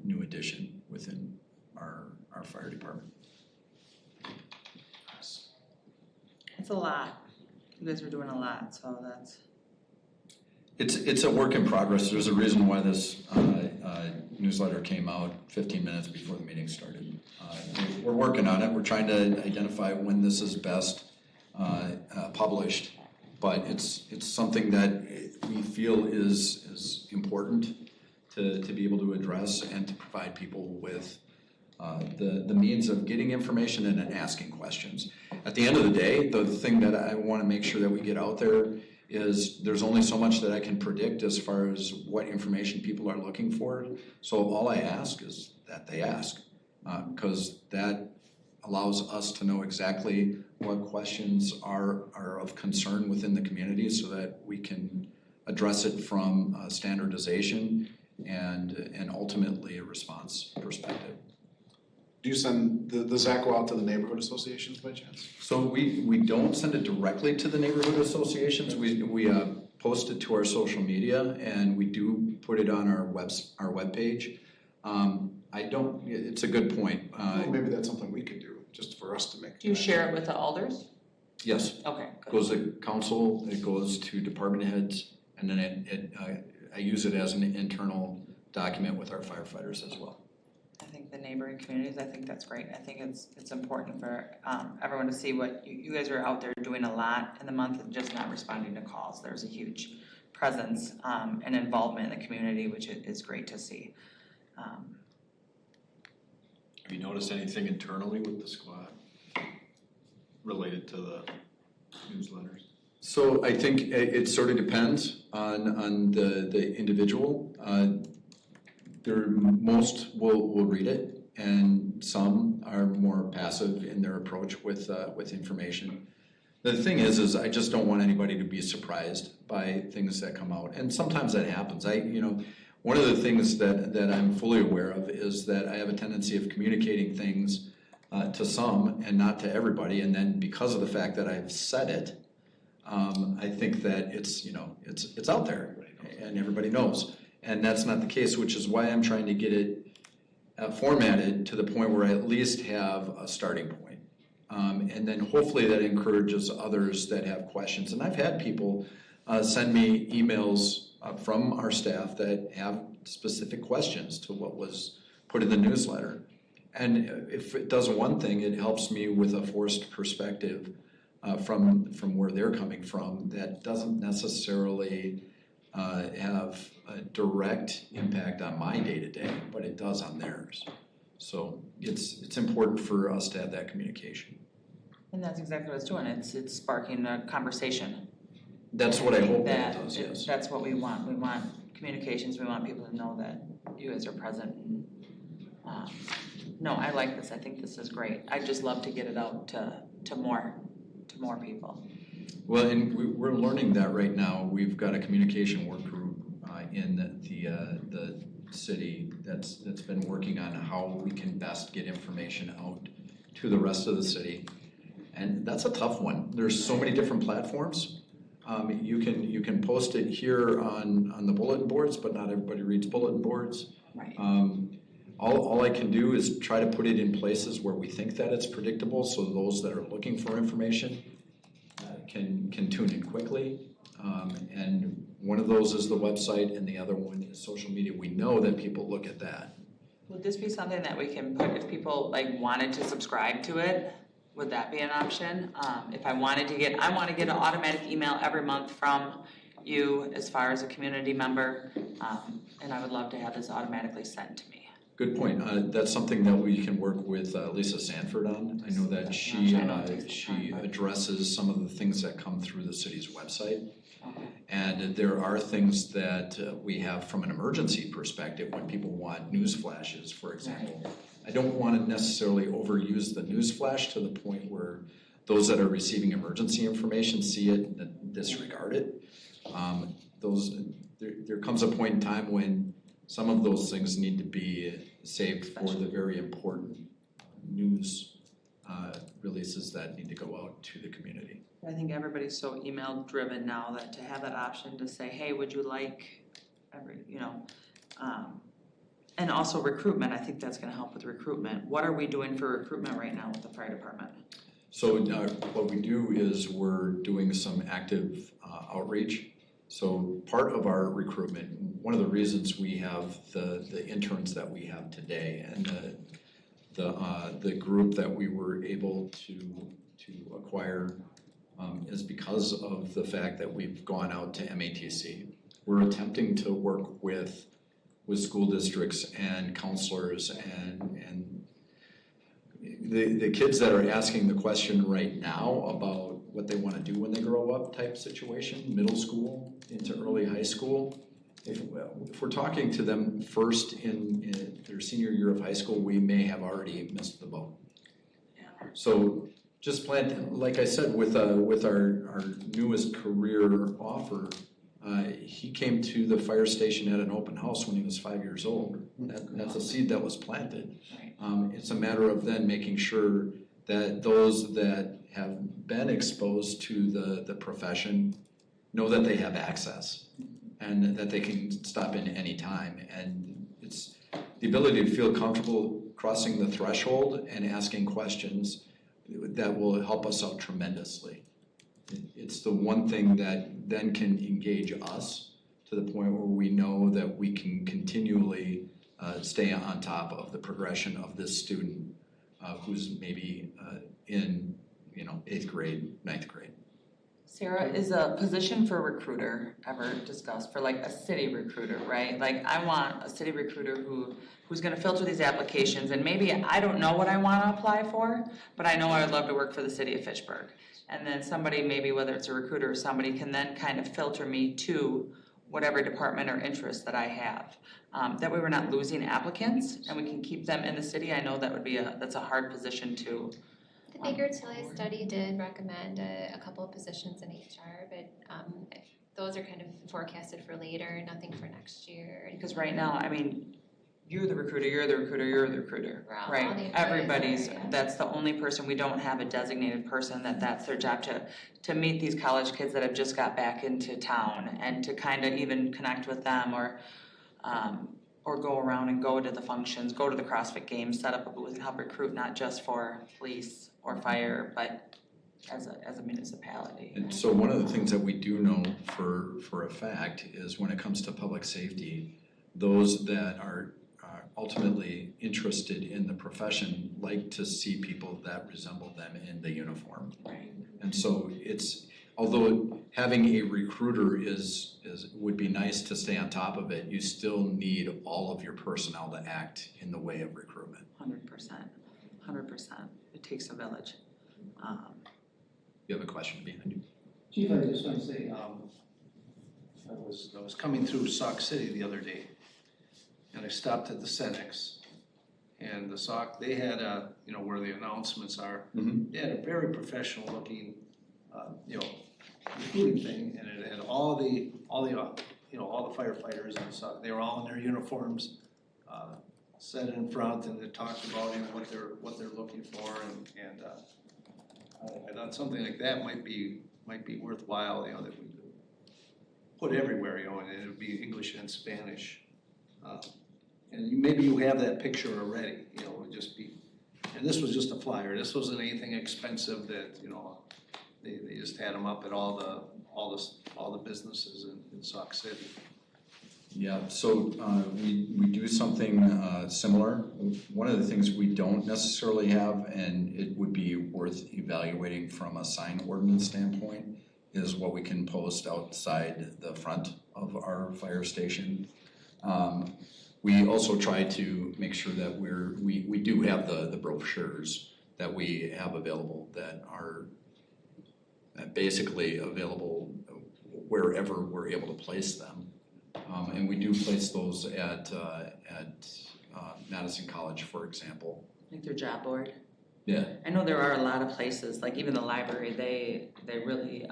new addition within our fire department. It's a lot. You guys are doing a lot, so that's. It's a work in progress. There's a reason why this newsletter came out 15 minutes before the meeting started. We're working on it. We're trying to identify when this is best published, but it's something that we feel is important to be able to address and to provide people with the means of getting information and then asking questions. At the end of the day, the thing that I want to make sure that we get out there is there's only so much that I can predict as far as what information people are looking for. So all I ask is that they ask, because that allows us to know exactly what questions are of concern within the community so that we can address it from standardization and ultimately a response perspective. Do you send the Zach go out to the neighborhood associations by chance? So we don't send it directly to the neighborhood associations. We post it to our social media, and we do put it on our webpage. It's a good point. Well, maybe that's something we could do, just for us to make. Do you share it with the alders? Yes. Okay, It good. goes to council, it goes to department heads, and then I use it as an internal document with our firefighters as well. I think the neighboring communities, I think that's great. I think it's important for everyone to see what, you guys are out there doing a lot in the month and just not responding to calls. There's a huge presence and involvement in the community, which is great to see. Have you noticed anything internally with the squad related to the newsletters? So I think it sort of depends on the individual. Most will read it, and some are more passive in their approach with information. The thing is I just don't want anybody to be surprised by things that come out, and sometimes that happens. One of the things that I'm fully aware of is that I have a tendency of communicating things to some and not to everybody, and then because of the fact that I've said it, I think that it's out there and everybody knows. And that's not the case, which is why I'm trying to get it formatted to the point where I at least have a starting point. And then hopefully that encourages others that have questions. And I've had people send me emails from our staff that have specific questions to what was put in the newsletter. And if it does one thing, it helps me with a forced perspective from where they're coming from that doesn't necessarily have a direct impact on my day-to-day, but it does on theirs. So it's important for us to have that communication. And that's exactly what it's doing. It's sparking a conversation. That's what I hope that it does, yes. That's what we want. We want communications. We want people to know that you guys are present. And, no, I like this. I think this is great. I'd just love to get it out to more people. Well, and we're learning that right now. We've got a communication work group in the city that's been working on how we can best get information out to the rest of the city. And that's a tough one. There's so many different platforms. You can post it here on the bulletin boards, but not everybody reads bulletin boards. Right. All I can do is try to put it in places where we think that it's predictable, so those that are looking for information can tune in quickly. And one of those is the website, and the other one is social media. We know that people look at that. Would this be something that we can put, if people wanted to subscribe to it, would that be an option? If I want to get an automatic email every month from you as far as a community member, and I would love to have this automatically sent to me. Good point. That's something that we can work with Lisa Sanford on. I know that she addresses some of the things that come through the city's website. Okay. And there are things that we have from an emergency perspective when people want news flashes, for example. I don't want to necessarily overuse the news flash to the point where those that are receiving emergency information see it and disregard it. There comes a point in time when some of those things need to be saved for the very important news releases that need to go out to the community. I think everybody's so email driven now that to have that option to say, hey, would you like and also recruitment, I think that's gonna help with recruitment. What are we doing for recruitment right now with the fire department? So what we do is we're doing some active outreach. So part of our recruitment, one of the reasons we have the interns that we have today and the group that we were able to acquire is because of the fact that we've gone out to MATC. We're attempting to work with school districts and counselors and the kids that are asking the question right now about what they want to do when they grow up type situation, middle school into early high school. If we're talking to them first in their senior year of high school, we may have already missed the boat. Yeah. So just like I said, with our newest career offer, he came to the fire station at an open house when he was 5 years old. That's a seed that was planted. Right. It's a matter of then making sure that those that have been exposed to the profession know that they have access and that they can stop in any time. And it's the ability to feel comfortable crossing the threshold and asking questions that will help us out tremendously. It's the one thing that then can engage us to the point where we know that we can continually stay on top of the progression of this student who's maybe in 8th grade, 9th grade. Sarah, is a position for recruiter ever discussed for like a city recruiter, right? Like I want a city recruiter who's gonna filter these applications and maybe I don't know what I wanna apply for, but I know I would love to work for the city of Fitchburg. And then somebody, maybe whether it's a recruiter or somebody, can then kind of filter me to whatever department or interest that I have. That way we're not losing applicants and we can keep them in the city. I know that would be that's a hard position to. The Baker Tilly study did recommend a couple of positions in HR, but those are kind of forecasted for later, nothing for next year. Because right now, I mean, you're the recruiter, you're the recruiter, you're the recruiter, We're all right? the employees Everybody's, are, yeah. that's the only person, we don't have a designated person that's their job to meet these college kids that have just got back into town and to kind of even connect with them or go around and go to the functions, go to the CrossFit games, set up a booth and help recruit not just for police or fire, but as a municipality. And so one of the things that we do know for a fact is when it comes to public safety, those that are ultimately interested in the profession like to see people that resemble them in the uniform. Right. And so although having a recruiter would be nice to stay on top of it, you still need all of your personnel to act in the way of recruitment. 100%. It takes a village. You have a question behind you? Chief, I just want to say, I was coming through Sauk City the other day, and I stopped at the Cenex, and the Sauk, they had where the announcements are, they had a very professional looking, recruiting thing, and it had all the firefighters and Sauk, they were all in their uniforms, set in front, and they talked about what they're looking for, and I thought something like that might be worthwhile, that we could put everywhere, and it would be English and Spanish. And maybe you have that picture already, it would just be, and this was just a flyer, this wasn't anything expensive that, they just had them up at all the businesses in Sauk City. Yeah, so we do something similar. One of the things we don't necessarily have, and it would be worth evaluating from a sign ordinance standpoint, is what we can post outside the front of our fire station. We also try to make sure that we do have the brochures that we have available that are basically available wherever we're able to place them. And we do place those at Madison College, for example. Like their job board. Yeah. I know there are a lot of places, like even the library, they really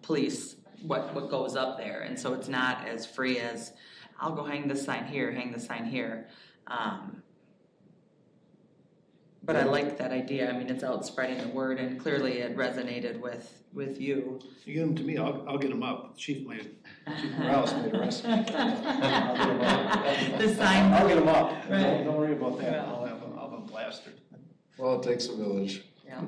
police what goes up there, and so it's not as free as, I'll go hang this sign here, hang this sign here. But I like that idea, I mean, it's out spreading the word, and clearly it resonated with you. You give them to me, I'll get them up. Chief Morales made arrest me. The sign. I'll get them up. Right. Don't worry about that. Yeah. I'll have them plastered. Well, it takes a village. Yeah.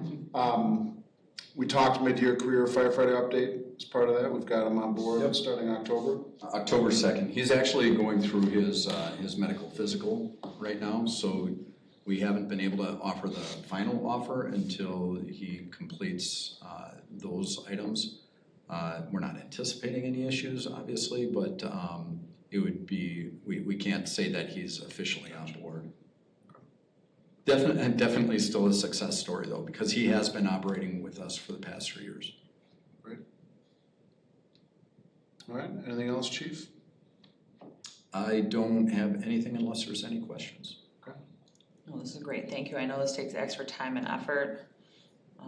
We talked mid-year career firefighter update as part of that. We've got him on board starting October. October 2nd. He's actually going through his medical physical right now, so we haven't been able to offer the final offer until he completes those items. We're not anticipating any issues, obviously, but it would be, we can't say that he's officially on board. Definitely still a success story though, because he has been operating with us for the past 3 years. Great. All right, anything else, Chief? I don't have anything unless there's any questions. No, this is great, thank you. I know this takes extra time and effort. I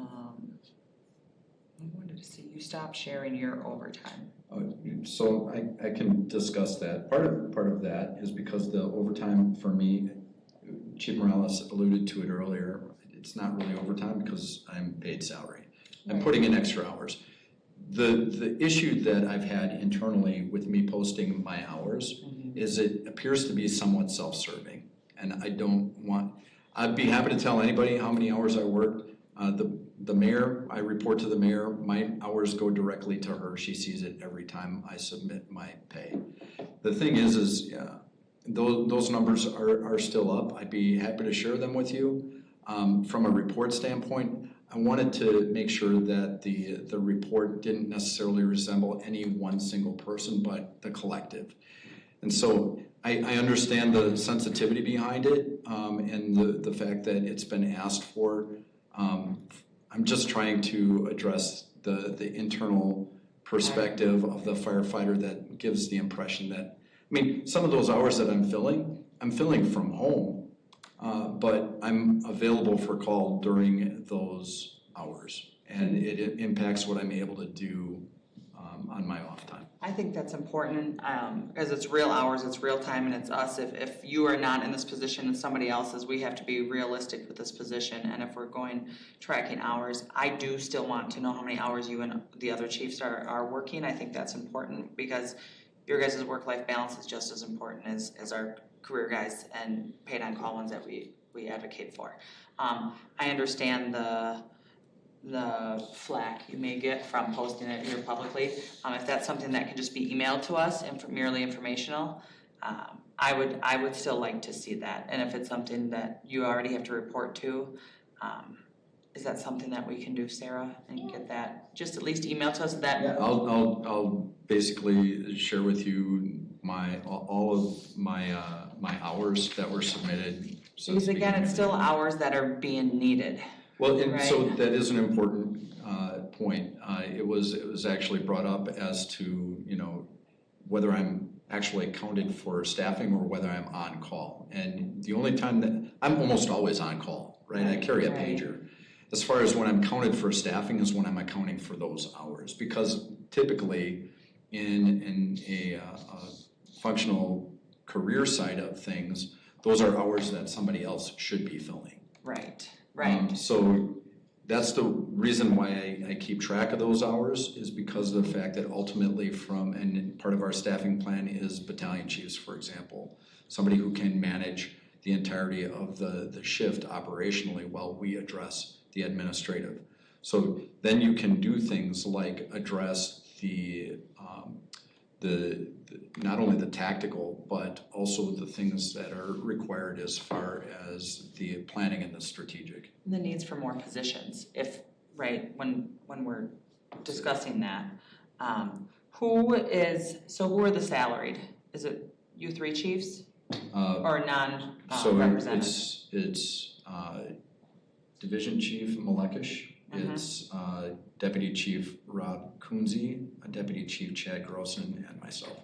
wanted to see you stop sharing your overtime. So I can discuss that. Part of that is because the overtime for me, Chief Morales alluded to it earlier, it's not really overtime because I'm paid salary. I'm putting in extra hours. The issue that I've had internally with me posting my hours is it appears to be somewhat self-serving. And I'd be happy to tell anybody how many hours I worked. The mayor, I report to the mayor, my hours go directly to her. She sees it every time I submit my pay. The thing is those numbers are still up. I'd be happy to share them with you. From a report standpoint, I wanted to make sure that the report didn't necessarily resemble any one single person, but the collective. And so I understand the sensitivity behind it and the fact that it's been asked for. I'm just trying to address the internal perspective of the firefighter that gives the impression that, I mean, some of those hours that I'm filling from home, but I'm available for call during those hours. And it impacts what I'm able to do on my off time. I think that's important, because it's real hours, it's real time, and it's us. If you are not in this position and somebody else is, we have to be realistic with this position. And if we're going tracking hours, I do still want to know how many hours you and the other chiefs are working. I think that's important because your guys' work-life balance is just as important as our career guys and paid on-call ones that we advocate for. I understand the flack you may get from posting it here publicly. If that's something that can just be emailed to us and merely informational, I would still like to see that. And if it's something that you already have to report to, is that something that we can do, Sarah, and get that just at least email to us that? Yeah, I'll basically share with you all of my hours that were submitted. Because again, it's still hours that are being needed. Well, and so Right. that is an important point. It was actually brought up as to, whether I'm actually counted for staffing or whether I'm on call. And the only time that, I'm almost always on call, right? I carry a pager. As far as when I'm counted for staffing is when I'm accounting for those hours. Because typically in a functional career side of things, those are hours that somebody else should be filling. Right. So that's the reason why I keep track of those hours, is because of the fact that ultimately and part of our staffing plan is battalion chiefs, for example, somebody who can manage the entirety of the shift operationally while we address the administrative. So then you can do things like address the not only the tactical, but also the things that are required as far as the planning and the strategic. The needs for more positions, when we're discussing that. Who are the salaried? Is it you three chiefs or non-represented? So it's Division Chief Malekish, it's Deputy Chief Rob Kunze, Deputy Chief Chad Grossen, and myself.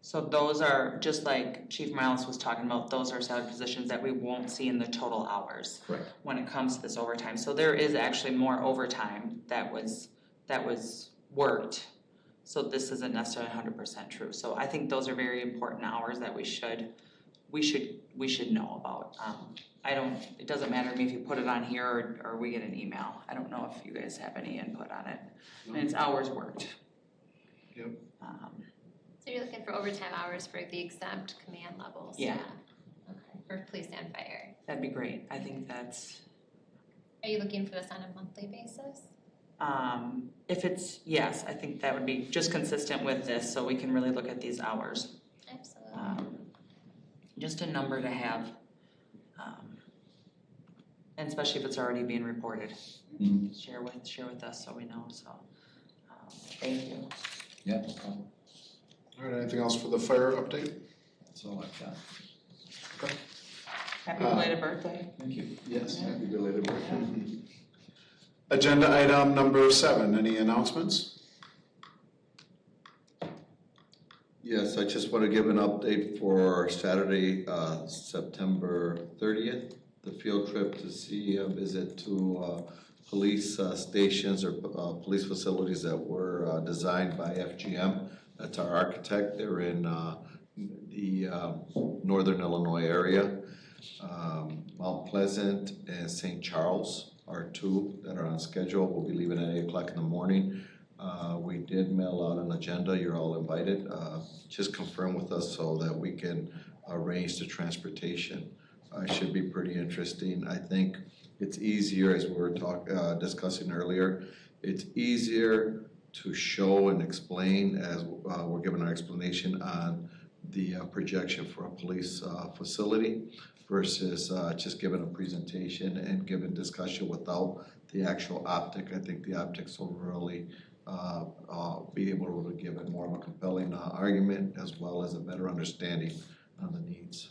So those are, just like Chief Miles was talking about, those are salary positions that we won't see in the total hours. Correct. When it comes to this overtime. So there is actually more overtime that was worked. So this isn't necessarily 100% true. So I think those are very important hours that we should know about. It doesn't matter to me if you put it on here or we get an email. I don't know if you guys have any input on it. And it's hours worked. Yep. So you're looking for overtime hours for the exempt command levels? Yeah. Okay, for police and fire. That'd be great. I think that's, Are you looking for this on a monthly basis? if it's, yes, I think that would be just consistent with this, so we can really look at these hours. Absolutely. Just a number to have, and especially if it's already being reported. Share with us so we know, so, thank you. Yeah, no problem. All right, anything else for the fire update? That's all I've got. Happy belated birthday. Thank you. Yes. Happy belated birthday. Agenda item number 7, any announcements? Yes, I just want to give an update for Saturday, September 30th. The field trip to see a visit to police stations or police facilities that were designed by FGM. That's our architect. They're in the northern Illinois area. Mount Pleasant and St. Charles are 2 that are on schedule. We'll be leaving at 8 o'clock in the morning. We did mail out an agenda. You're all invited. Just confirm with us so that we can arrange the transportation. It should be pretty interesting. I think it's easier, as we were discussing earlier, it's easier to show and explain as we're giving our explanation on the projection for a police facility versus just giving a presentation and giving discussion without the actual optic. I think the optics will really be able to give it more of a compelling argument as well as a better understanding of the needs.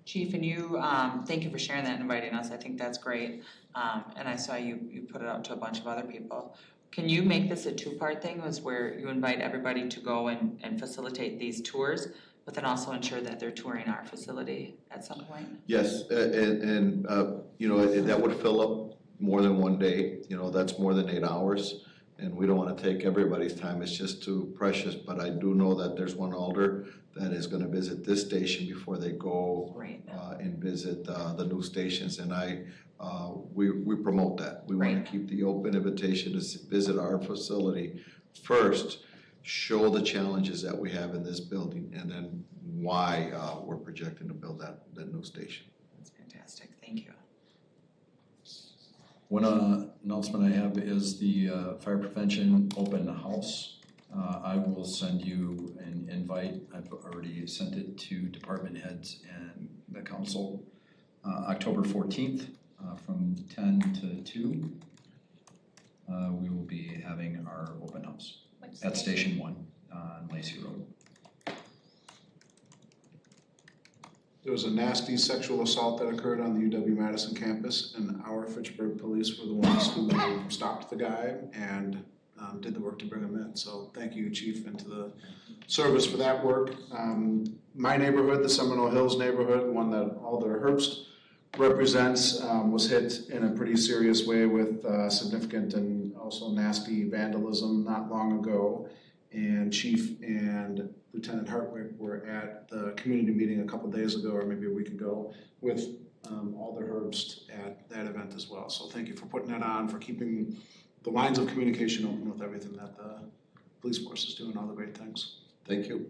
Chief, and you, thank you for sharing that and inviting us. I think that's great. And I saw you put it out to a bunch of other people. Can you make this a 2-part thing, was where you invite everybody to go and facilitate these tours, but then also ensure that they're touring our facility at some point? Yes, and you know, that would fill up more than one day. You know, that's more than 8 hours. And we don't want to take everybody's time, it's just too precious. But I do know that there's one alder that is going to visit this station before they go and visit the new stations. And we promote that. We want to keep the open invitation to visit our facility first, show the challenges that we have in this building, and then why we're projecting to build that new station. That's fantastic, thank you. One announcement I have is the fire prevention open house. I will send you an invite. I've already sent it to department heads and the council. October 14th from 10 to 2. We will be having our open house at Station 1 on Lacey Road. There was a nasty sexual assault that occurred on the UW-Madison campus, and our Fitchburg police were the ones who stopped the guy and did the work to bring him in. So thank you, Chief, and to the service for that work. My neighborhood, the Seminole Hills neighborhood, one that Alder Herbst represents, was hit in a pretty serious way with significant and also nasty vandalism not long ago. And Chief and Lieutenant Hartwick were at the community meeting a couple days ago, or maybe a week ago, with Alder Herbst at that event as well. So thank you for putting that on, for keeping the lines of communication open with everything that the police force is doing, all the great things. Thank you.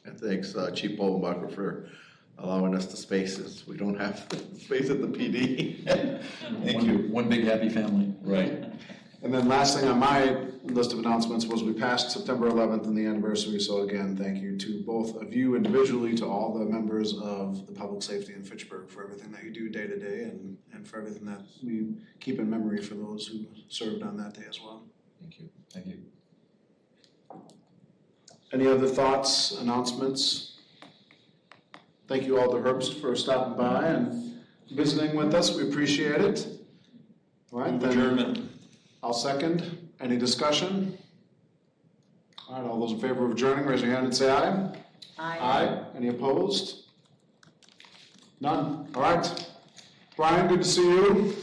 And thanks, Chief Bollenbacher, for allowing us the spaces. We don't have space at the PD. Thank you. One big happy family. Right. And then last thing on my list of announcements was we passed September 11th and the anniversary. So again, thank you to both of you individually, to all the members of the public safety in Fitchburg for everything that you do day to day and for everything that we keep in memory for those who served on that day as well. Thank you. Thank you. Any other thoughts, announcements? Thank you all to Herbst for stopping by and visiting with us. We appreciate it. All right, then Adjournment. I'll second. Any discussion? All right, all those in favor of adjourning, raise your hand and say aye. Aye. Any opposed? None. All right. Brian, good to see you.